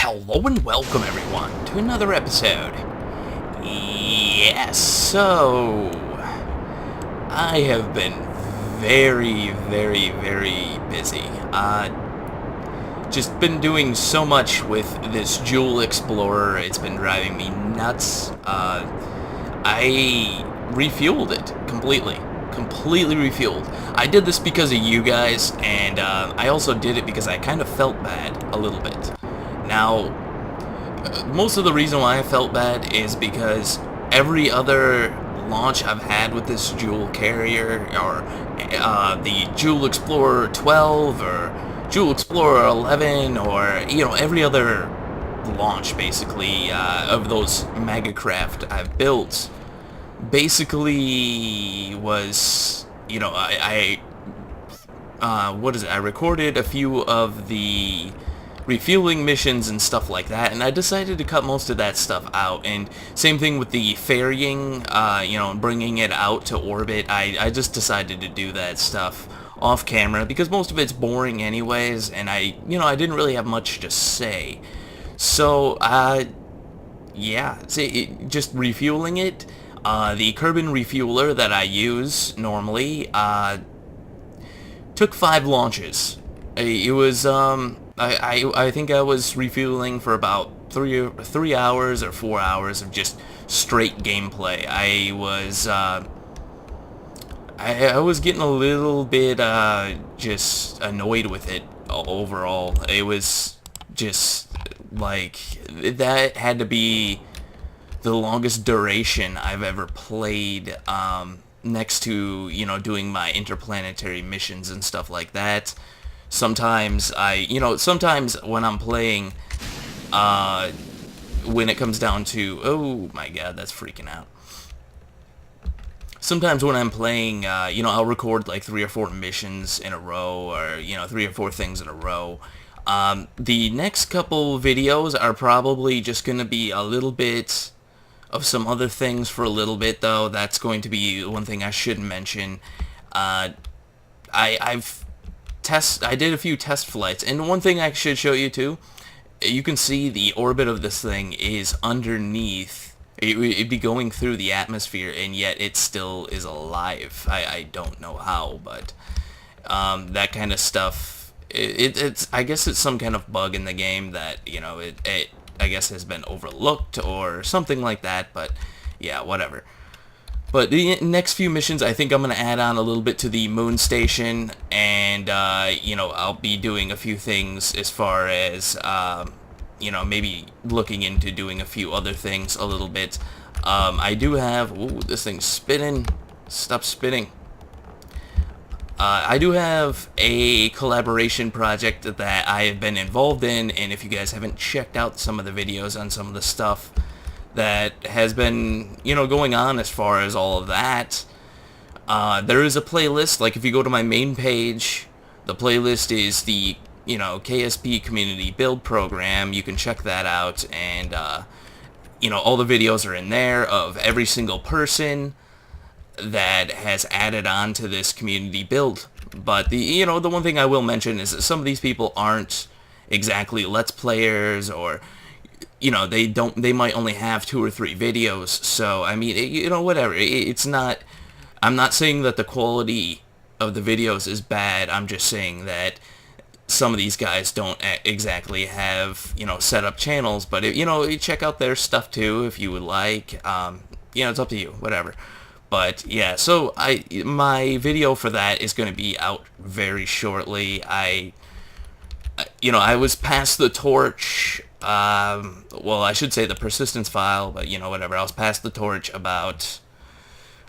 Hello and welcome everyone to another episode. Yes, so I have been very busy. Just been doing so much with this Jool Explorer. It's been driving me nuts. I refueled it completely refueled. I did this because of you guys, and I also did it because I kind of felt bad a little bit. Now, most of the reason why I felt bad is because every other launch I've had with this Jool carrier, or the Jool Explorer 12, or Jool Explorer 11, or, every other launch, basically, of those megacraft I've built, basically was, I recorded a few of the refueling missions and stuff like that, and I decided to cut most of that stuff out. And same thing with the ferrying, bringing it out to orbit. I just decided to do that stuff off camera because most of it's boring anyways, and I didn't really have much to say. So, just refueling it. The Kerbal refueler that I use normally, took 5 launches. It was, I think I was refueling for about 3 hours or 4 hours of just straight gameplay. I was getting a little bit just annoyed with it overall. It was just like that had to be the longest duration I've ever played, next to doing my interplanetary missions and stuff like that. Sometimes sometimes when I'm playing, when it comes down to, oh my god, that's freaking out. Sometimes when I'm playing, I'll record like 3 or 4 missions in a row, or 3 or 4 things in a row. The next couple videos are probably just gonna be a little bit of some other things for a little bit, though. That's going to be one thing I should mention. I did a few test flights, and one thing I should show you too, you can see the orbit of this thing is underneath. It'd be going through the atmosphere, and yet it still is alive. I don't know how, but that kind of stuff, it's I guess it's some kind of bug in the game that, it I guess has been overlooked or something like that, but yeah, whatever. But the next few missions, I think I'm going to add on a little bit to the moon station, and, I'll be doing a few things as far as, maybe looking into doing a few other things a little bit. I do have, ooh, this thing's spinning, stop spinning. I do have a collaboration project that I have been involved in, and if you guys haven't checked out some of the videos on some of the stuff that has been, going on as far as all of that, there is a playlist. Like, if you go to my main page, the playlist is the, KSP Community Build Program. You can check that out, and, all the videos are in there of every single person that has added on to this community build. But the one thing I will mention is that some of these people aren't exactly Let's Players, or they might only have 2 or 3 videos. So I mean, whatever. It's not, I'm not saying that the quality of the videos is bad. I'm just saying that some of these guys don't exactly have set up channels. But you check out their stuff too if you would like. It's up to you, whatever. But yeah, so my video for that is going to be out very shortly. I was passed the torch, well, I should say the persistence file, but whatever. I was passed the torch about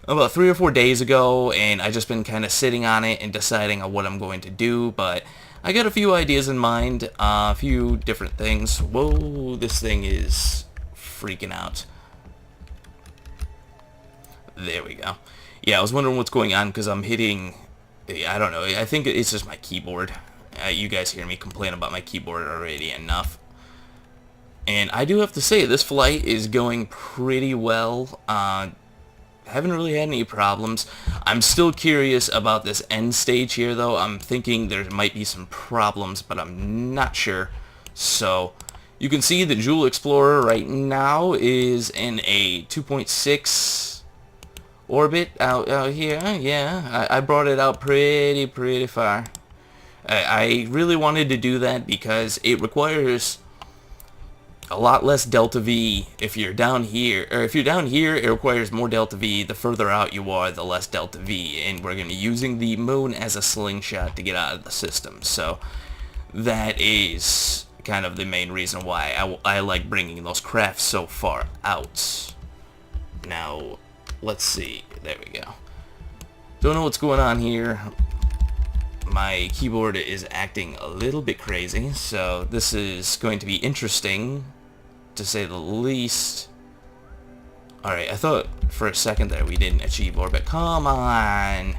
3 or 4 days ago, and I just been kind of sitting on it and deciding on what I'm going to do. But I got a few ideas in mind, a few different things. Whoa, this thing is freaking out. There we go. Yeah, I was wondering what's going on because I'm hitting, I don't know, I think it's just my keyboard. You guys hear me complain about my keyboard already enough. And I do have to say, this flight is going pretty well. Haven't really had any problems. I'm still curious about this end stage here, though. I'm thinking there might be some problems, but I'm not sure. So, You can see the Jool Explorer right now is in a 2.6 orbit out here. Yeah, I brought it out pretty far. I really wanted to do that because it requires a lot less delta V if you're down here. Or if you're down here, it requires more delta V. The further out you are, the less delta V. And we're going to be using the moon as a slingshot to get out of the system. So that is kind of the main reason why I like bringing those crafts so far out. Now, let's see. There we go. Don't know what's going on here. My keyboard is acting a little bit crazy, so this is going to be interesting, to say the least. Alright, I thought for a second there we didn't achieve orbit. Come on!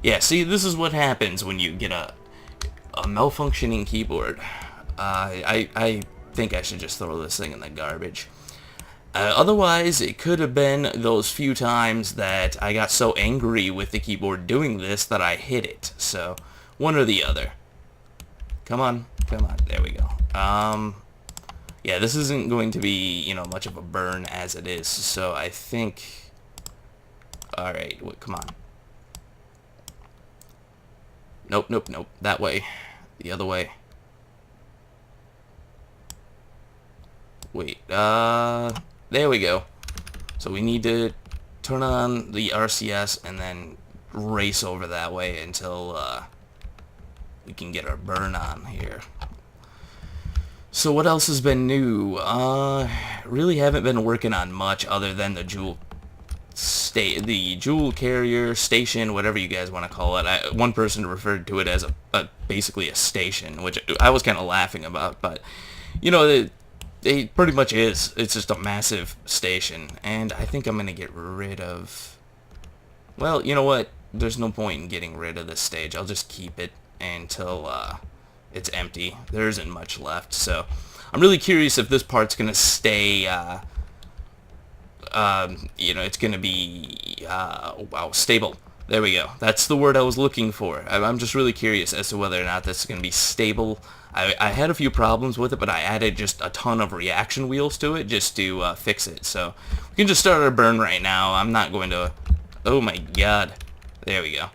Yeah, see, this is what happens when you get a malfunctioning keyboard. I think I should just throw this thing in the garbage. Otherwise, it could have been those few times that I got so angry with the keyboard doing this that I hit it. So, one or the other. Come on, come on. There we go. Yeah, this isn't going to be, you know, much of a burn as it is. So, I think... Alright, come on. Nope, nope, nope. That way. The other way. Wait, there we go. So we need to turn on the RCS and then race over that way until we can get our burn on here. So what else has been new? Really haven't been working on much other than the Jool carrier station, whatever you guys want to call it. One person referred to it as basically a station, which I was kind of laughing about, but you know, it pretty much is. It's just a massive station, and I think I'm going to get rid of... Well, you know what? There's no point in getting rid of this stage. I'll just keep it until it's empty. There isn't much left, so I'm really curious if this part's going to stay, you know, it's going to be, wow, stable. There we go. That's the word I was looking for. I'm just really curious as to whether or not this is going to be stable. I had a few problems with it, but I added just a ton of reaction wheels to it just to fix it. So we can just start our burn right now. I'm not going to... Oh my god. There we go.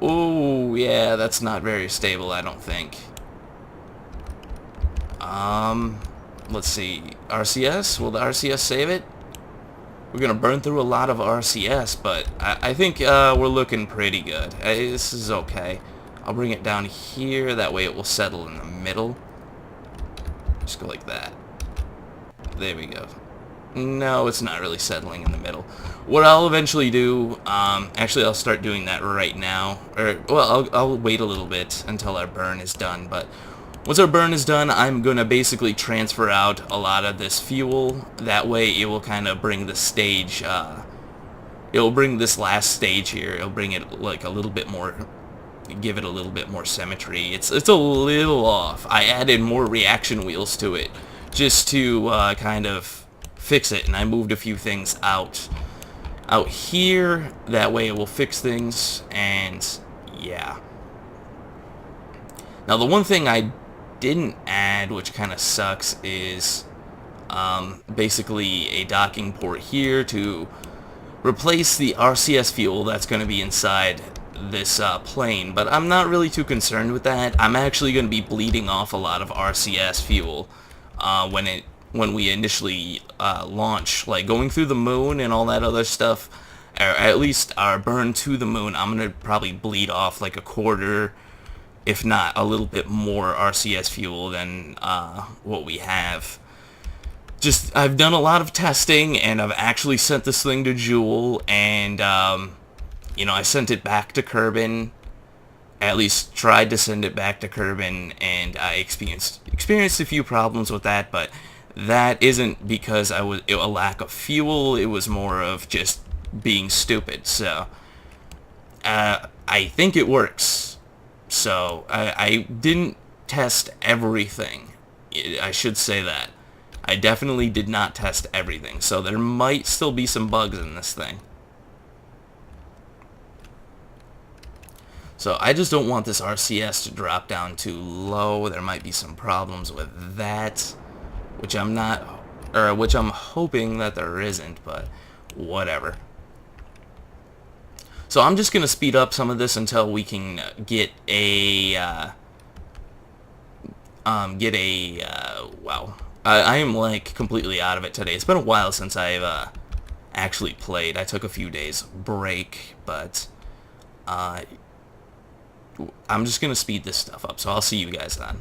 Oh, yeah, that's not very stable, I don't think. Let's see. RCS? Will the RCS save it? We're going to burn through a lot of RCS, but I think we're looking pretty good. This is okay. I'll bring it down here, that way it will settle in the middle. Just go like that. There we go. No, it's not really settling in the middle. What I'll eventually do, actually I'll start doing that right now. Or, well, I'll wait a little bit until our burn is done, but once our burn is done, I'm going to basically transfer out a lot of this fuel. That way it will kind of bring the stage, it'll bring this last stage here, it'll bring it like a little bit more, give it a little bit more symmetry. It's a little off. I added more reaction wheels to it just to kind of fix it, and I moved a few things out here. That way it will fix things, and yeah. Now the one thing I didn't add, which kind of sucks, is basically a docking port here to replace the RCS fuel that's going to be inside this plane, but I'm not really too concerned with that. I'm actually going to be bleeding off a lot of RCS fuel when we initially launch, like going through the moon and all that other stuff, or at least our burn to the moon. I'm going to probably bleed off like a quarter, if not a little bit more RCS fuel than what we have. Just, I've done a lot of testing, and I've actually sent this thing to Jool, and you know, I sent it back to Kerbin, at least tried to send it back to Kerbin, and I experienced a few problems with that, but that isn't because a lack of fuel. It was more of just being stupid. So I think it works. So I didn't test everything. I should say that. I definitely did not test everything, so there might still be some bugs in this thing. So I just don't want this RCS to drop down too low. There might be some problems with that, which I'm not, or which I'm hoping that there isn't, but whatever. So I'm just gonna speed up some of this until we can get a wow. I am like completely out of it today. It's been a while since I've actually played. I took a few days break, but I'm just gonna speed this stuff up. So I'll see you guys then.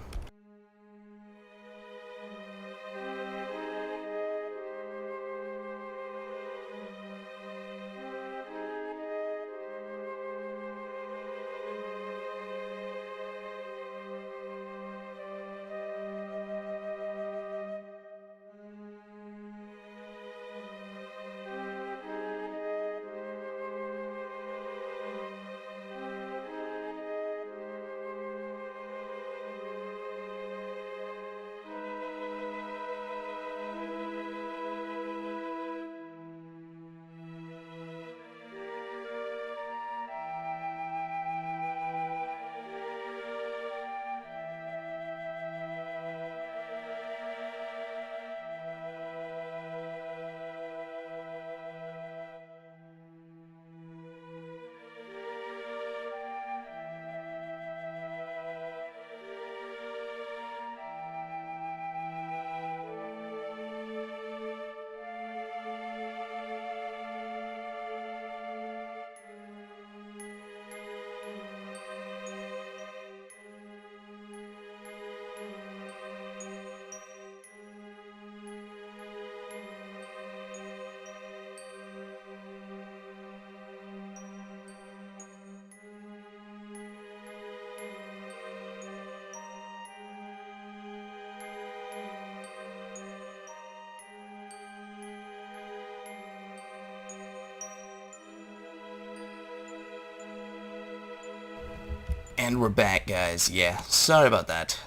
And we're back, guys. Yeah, sorry about that.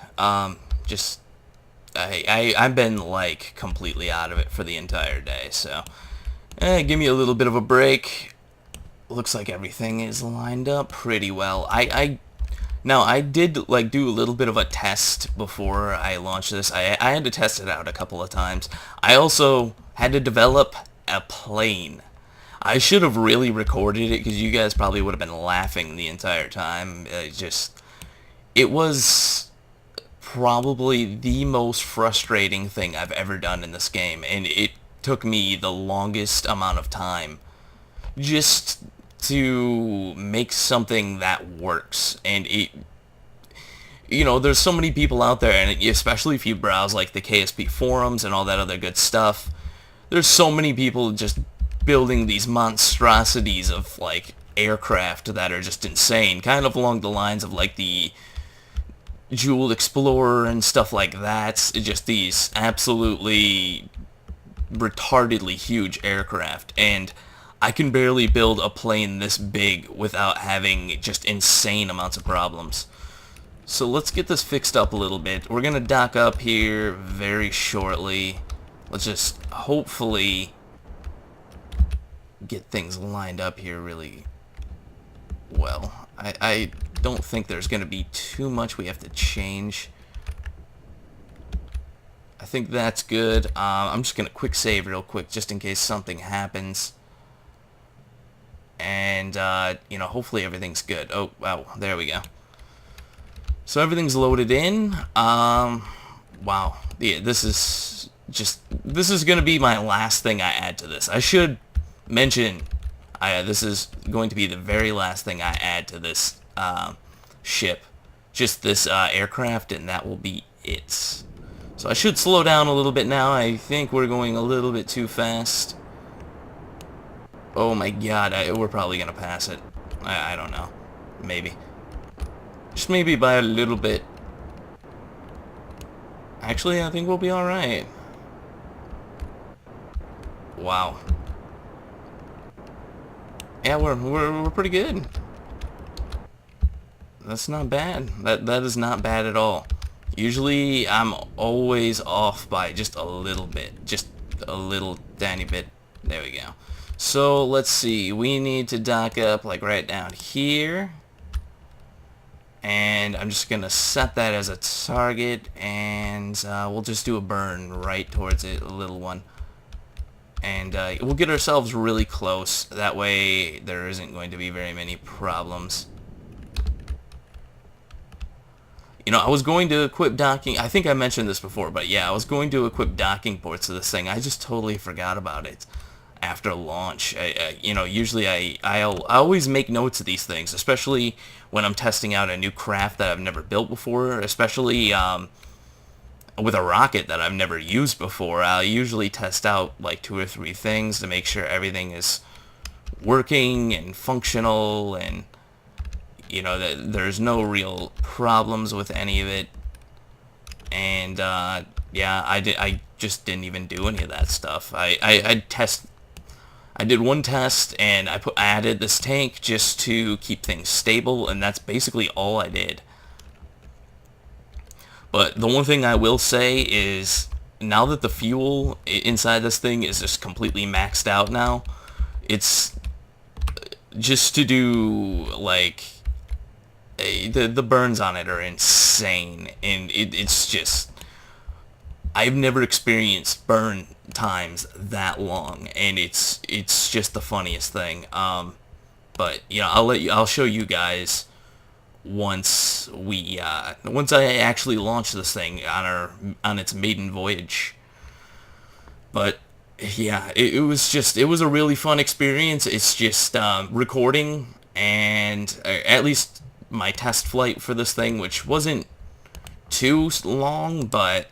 Just I've been like completely out of it for the entire day, so give me a little bit of a break. Looks like everything is lined up pretty well. Now I did like do a little bit of a test before I launched this. I had to test it out a couple of times. I also had to develop a plane. I should have really recorded it because you guys probably would have been laughing the entire time. It was probably the most frustrating thing I've ever done in this game, and it took me the longest amount of time just to make something that works. And you know, there's so many people out there, and especially if you browse like the KSP forums and all that other good stuff, there's so many people just building these monstrosities of like aircraft that are just insane, kind of along the lines of like the Jool Explorer and stuff like that. It's just these absolutely retardedly huge aircraft, and I can barely build a plane this big without having just insane amounts of problems. So let's get this fixed up a little bit. We're gonna dock up here very shortly. Let's just hopefully get things lined up here really well. I don't think there's going to be too much we have to change. I think that's good. I'm just going to quick save real quick just in case something happens. And, you know, hopefully everything's good. Oh, wow, there we go. So everything's loaded in. Wow. Yeah, this is going to be my last thing I add to this. I should mention, this is going to be the very last thing I add to this ship. Just this aircraft, and that will be it. So I should slow down a little bit now. I think we're going a little bit too fast. Oh my god, we're probably going to pass it. I don't know. Maybe. Just maybe by a little bit. Actually, I think we'll be alright. Wow. Yeah, we're pretty good. That's not bad. That is not bad at all. Usually I'm always off by just a little bit. Just a little tiny bit. There we go. So let's see. We need to dock up like right down here. And I'm just going to set that as a target, and we'll just do a burn right towards it, a little one. And we'll get ourselves really close. That way there isn't going to be very many problems. You know, I was going to equip docking. I think I mentioned this before, but yeah, I was going to equip docking ports to this thing. I just totally forgot about it after launch. You know, usually I always make notes of these things, especially when I'm testing out a new craft that I've never built before, especially with a rocket that I've never used before. I'll usually test out like 2 or 3 things to make sure everything is working and functional, and you know that there's no real problems with any of it. And yeah, I just didn't even do any of that stuff. I did one test, and I added this tank just to keep things stable, and that's basically all I did. But the one thing I will say is, now that the fuel inside this thing is just completely maxed out now, it's just to do like the burns on it are insane, and it's just, I've never experienced burn times that long, and it's just the funniest thing. But you know, I'll show you guys once I actually launch this thing on its maiden voyage. But yeah, it was a really fun experience. It's just recording, and at least my test flight for this thing, which wasn't too long, but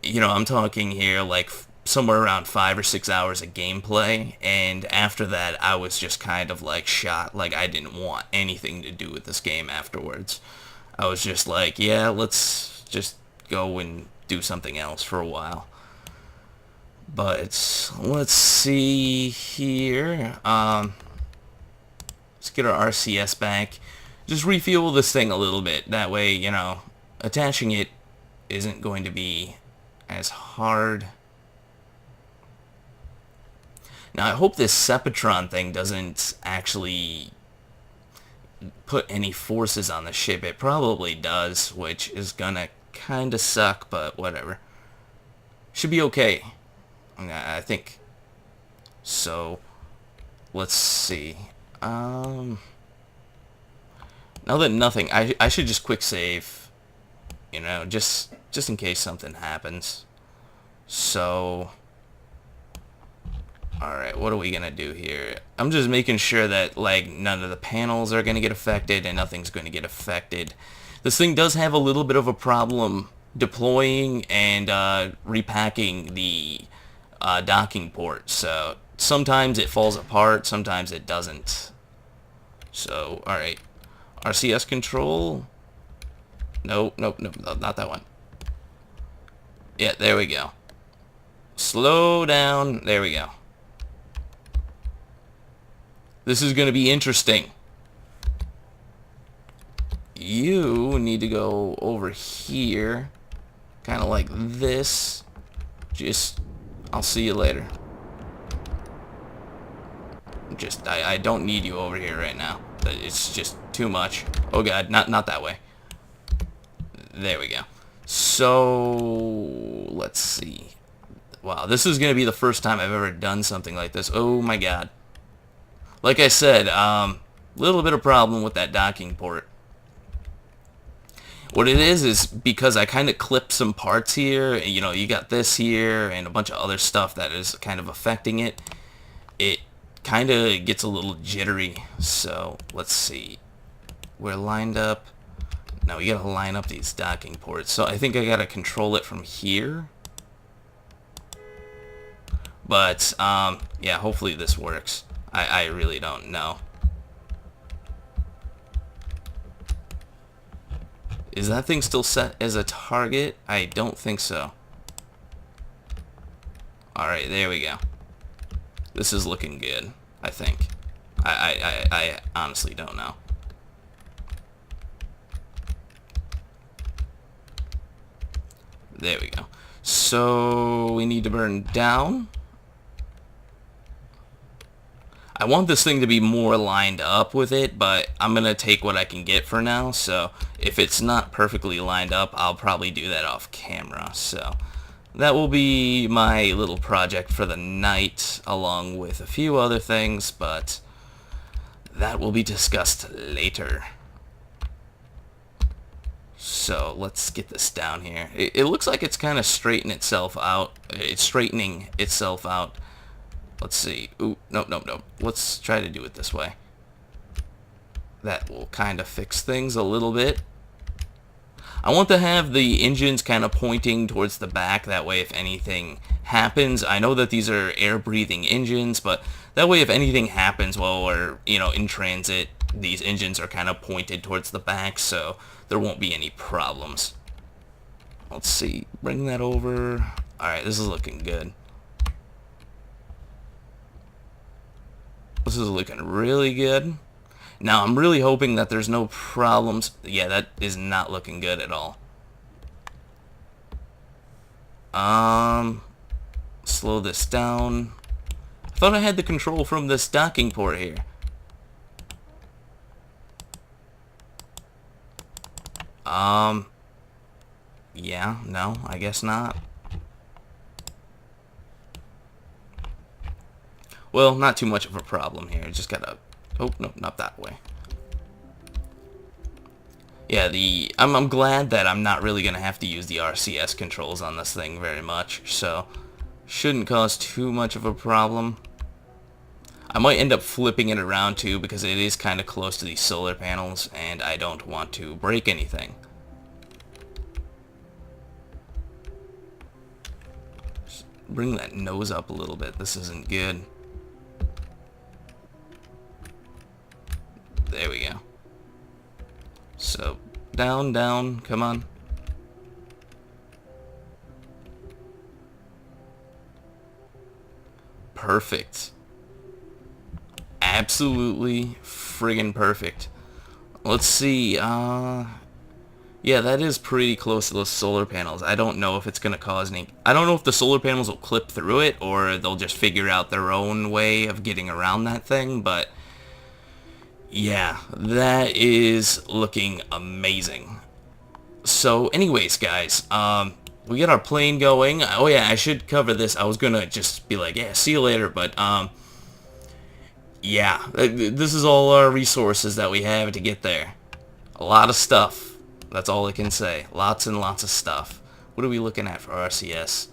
you know, I'm talking here like somewhere around 5 or 6 hours of gameplay, and after that I was just kind of like shot. Like, I didn't want anything to do with this game afterwards. I was just like, yeah, let's just go and do something else for a while. But let's see here. Let's get our RCS back. Just refuel this thing a little bit. That way, you know, attaching it isn't going to be as hard. Now, I hope this Sepatron thing doesn't actually put any forces on the ship. It probably does, which is gonna kinda suck, but whatever. Should be okay, I think. So, let's see. Now that nothing, I should just quick save, you know, just in case something happens. So, alright, what are we gonna do here? I'm just making sure that, like, none of the panels are gonna get affected and nothing's gonna get affected. This thing does have a little bit of a problem deploying and repacking the docking port, so sometimes it falls apart, sometimes it doesn't. So, alright. RCS control. Nope, not that one. Yeah, there we go. Slow down. There we go. This is going to be interesting. You need to go over here. Kind of like this. I'll see you later. I don't need you over here right now. It's just too much. Oh god, not that way. There we go. So, let's see. Wow, this is going to be the first time I've ever done something like this. Oh my god. Like I said, little bit of problem with that docking port. What it is because I kind of clipped some parts here. You know, you got this here and a bunch of other stuff that is kind of affecting it. It kind of gets a little jittery. So, let's see. We're lined up. Now we gotta line up these docking ports. So I think I gotta control it from here. But, yeah, hopefully this works. I really don't know. Is that thing still set as a target? I don't think so. Alright, there we go. This is looking good, I think. I honestly don't know. There we go. So we need to burn down. I want this thing to be more lined up with it, but I'm going to take what I can get for now. So if it's not perfectly lined up, I'll probably do that off camera. So that will be my little project for the night, along with a few other things, but that will be discussed later. So let's get this down here. It looks like it's kind of straightening itself out. It's straightening itself out. Let's see. Ooh, nope. Let's try to do it this way. That will kind of fix things a little bit. I want to have the engines kind of pointing towards the back. That way, if anything happens, I know that these are air-breathing engines, but that way, if anything happens while we're, in transit, these engines are kind of pointed towards the back, so there won't be any problems. Let's see. Bring that over. All right, this is looking good. This is looking really good. Now, I'm really hoping that there's no problems. Yeah, that is not looking good at all. Slow this down. I thought I had the control from this docking port here. Yeah, no, I guess not. Well, not too much of a problem here. Just gotta... Oh, no, not that way. Yeah, I'm glad that I'm not really gonna have to use the RCS controls on this thing very much, so shouldn't cause too much of a problem. I might end up flipping it around too, because it is kind of close to these solar panels, and I don't want to break anything. Just bring that nose up a little bit. This isn't good. There we go. So, down, come on. Perfect. Absolutely friggin' perfect. Let's see, yeah, that is pretty close to those solar panels. I don't know if it's gonna cause any... I don't know if the solar panels will clip through it, or they'll just figure out their own way of getting around that thing, but... yeah, that is looking amazing. So, anyways, guys, we got our plane going. Oh yeah, I should cover this. I was gonna just be like, yeah, see you later, but, yeah, this is all our resources that we have to get there. A lot of stuff. That's all I can say. Lots and lots of stuff. What are we looking at for RCS?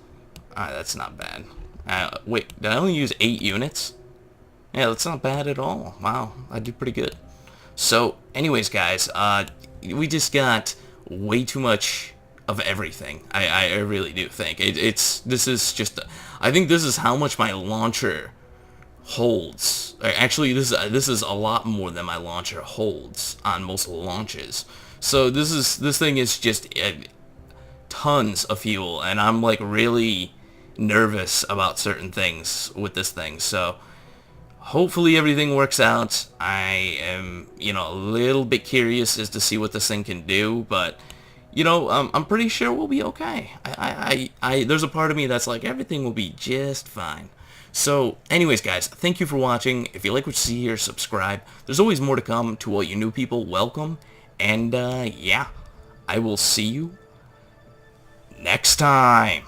Alright, that's not bad. Wait, did I only use 8 units? Yeah, that's not bad at all. Wow, I did pretty good. So, anyways, guys, we just got way too much of everything. I really do think this is just. I think this is how much my launcher holds. Actually, this is a lot more than my launcher holds on most launches. So this thing is just tons of fuel, and I'm like really nervous about certain things with this thing. So. Hopefully everything works out. I am, a little bit curious as to see what this thing can do, but, I'm pretty sure we'll be okay. There's a part of me that's like, everything will be just fine. So, anyways, guys, thank you for watching. If you like what you see here, subscribe. There's always more to come. To all you new people, welcome. And, yeah, I will see you next time.